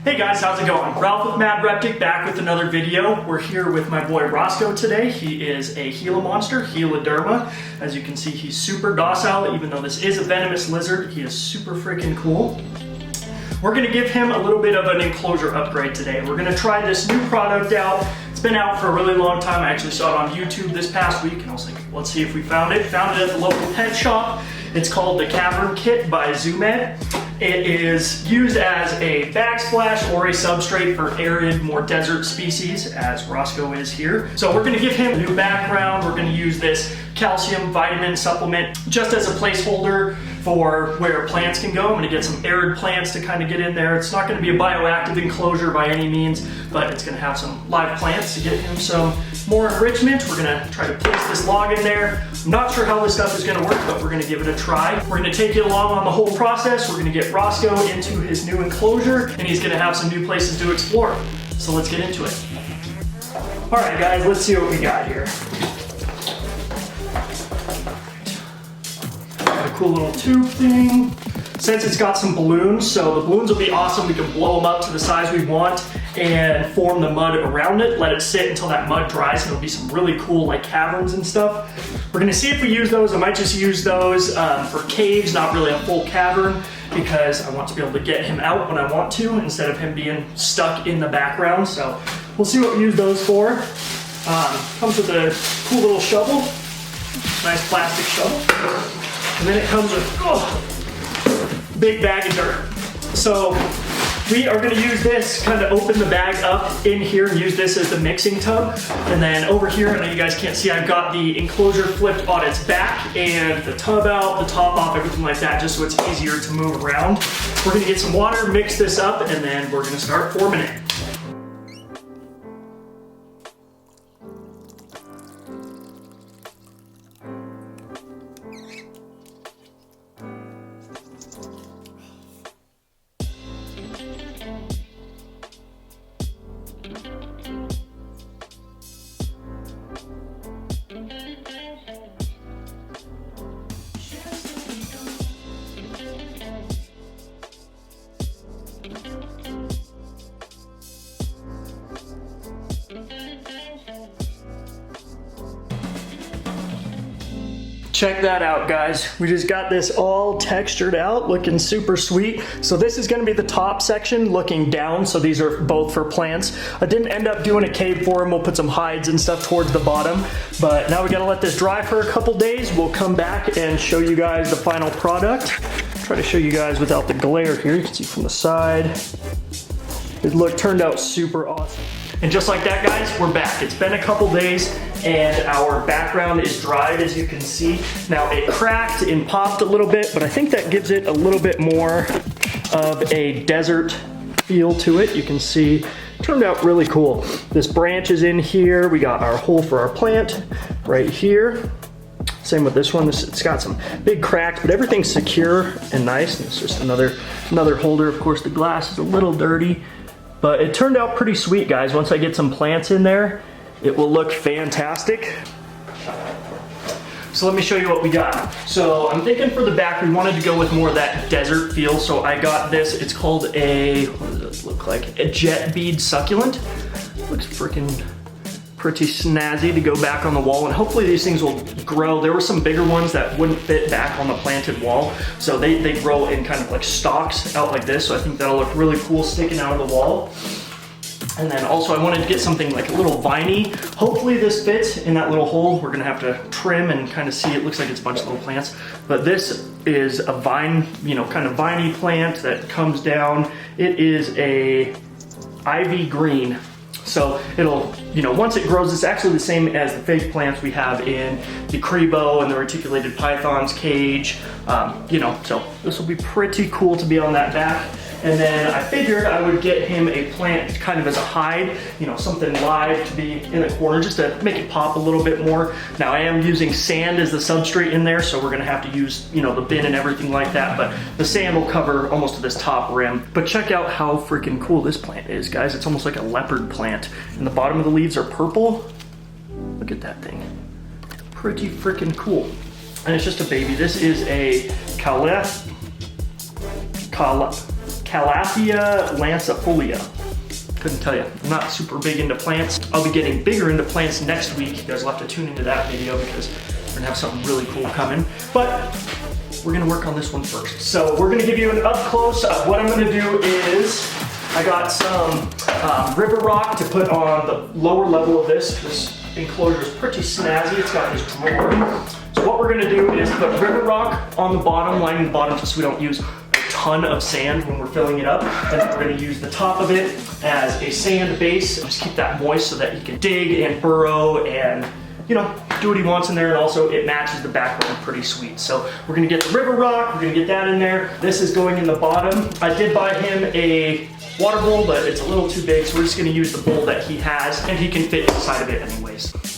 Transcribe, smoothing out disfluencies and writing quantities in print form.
Hey guys, how's it going? Ralph with Mad Reptic back with another video. We're here with my boy Roscoe today. He is a Gila monster, Heloderma. As you can see, he's super docile, even though this is a venomous lizard. He is super freaking cool. We're gonna give him a little bit of an enclosure upgrade today. We're gonna try this new product out. It's been out for a really long time. I actually saw it on YouTube this past week and I was like, let's see if we found it. Found it at the local pet shop. It's called the Cavern Kit by Zoomed. It is used as a backsplash or a substrate for arid, more desert species, as Roscoe is here. So we're gonna give him a new background. We're gonna use this calcium vitamin supplement just as a placeholder for where plants can go. I'm gonna get some arid plants to kind of get in there. It's not gonna be a bioactive enclosure by any means, but it's gonna have some live plants to get him some more enrichment. We're gonna try to place this log in there. I'm not sure how this stuff is gonna work, but we're gonna give it a try. We're gonna take you along on the whole process. We're gonna get Roscoe into his new enclosure, and he's gonna have some new places to explore. So let's get into it. All right, guys, let's see what we got here. Got a cool little tube thing. Since it's got some balloons, so the balloons will be awesome. We can blow them up to the size we want and form the mud around it, let it sit until that mud dries, and it'll be some really cool like caverns and stuff. We're gonna see if we use those. I might just use those for caves, not really a full cavern, because I want to be able to get him out when I want to, instead of him being stuck in the background. So we'll see what we use those for. Comes with a cool little shovel, nice plastic shovel. And then it comes with, big bag of dirt. So we are gonna use this, kind of open the bag up in here and use this as the mixing tub. And then over here, I know you guys can't see, I've got the enclosure flipped on its back and the tub out, the top off, everything like that, just so it's easier to move around. We're gonna get some water, mix this up, and then we're gonna start forming it. Check that out, guys. We just got this all textured out, looking super sweet. So this is gonna be the top section looking down. So these are both for plants. I didn't end up doing a cave for them. We'll put some hides and stuff towards the bottom, but now we gotta let this dry for a couple days. We'll come back and show you guys the final product. Try to show you guys without the glare here. You can see from the side. It turned out super awesome. And just like that, guys, we're back. It's been a couple days and our background is dried, as you can see. Now it cracked and popped a little bit, but I think that gives it a little bit more of a desert feel to it. You can see it turned out really cool. This branch is in here. We got our hole for our plant right here. Same with this one. It's got some big cracks, but everything's secure and nice. And it's just another holder. Of course, the glass is a little dirty, but it turned out pretty sweet, guys. Once I get some plants in there, it will look fantastic. So let me show you what we got. So I'm thinking for the back, we wanted to go with more of that desert feel. So I got this, it's called a, what does this look like? A jet bead succulent. Looks freaking pretty snazzy to go back on the wall, and hopefully these things will grow. There were some bigger ones that wouldn't fit back on the planted wall, so they grow in kind of like stalks out like this, so I think that'll look really cool sticking out of the wall. And then also I wanted to get something like a little viney. Hopefully this fits in that little hole. We're gonna have to trim and kind of see. It looks like it's a bunch of little plants, but this is a vine, kind of viney plant that comes down. It is a ivy green. So it'll, once it grows, it's actually the same as the fake plants we have in the Crebo and the reticulated python's cage. So this will be pretty cool to be on that back. And then I figured I would get him a plant kind of as a hide, something live to be in the corner just to make it pop a little bit more. Now I am using sand as the substrate in there, so we're gonna have to use, the bin and everything like that, but the sand will cover almost to this top rim. But check out how freaking cool this plant is, guys. It's almost like a leopard plant. And the bottom of the leaves are purple. Look at that thing. Pretty freaking cool. And it's just a baby. This is a Calathea lancifolia. Couldn't tell you. I'm not super big into plants. I'll be getting bigger into plants next week. You guys will have to tune into that video because we're gonna have something really cool coming. But we're gonna work on this one first. So we're gonna give you an up close. What I'm gonna do is, I got some river rock to put on the lower level of this. This enclosure is pretty snazzy. It's got this drawer. So what we're gonna do is put river rock on the bottom, lining the bottom just so we don't use ton of sand when we're filling it up, and then we're going to use the top of it as a sand base. Just keep that moist so that he can dig and burrow and, you know, do what he wants in there, and also it matches the background pretty sweet. So we're going to get the river rock, we're going to get that in there. This is going in the bottom. I did buy him a water bowl, but it's a little too big, so we're just going to use the bowl that he has, and he can fit inside of it anyways.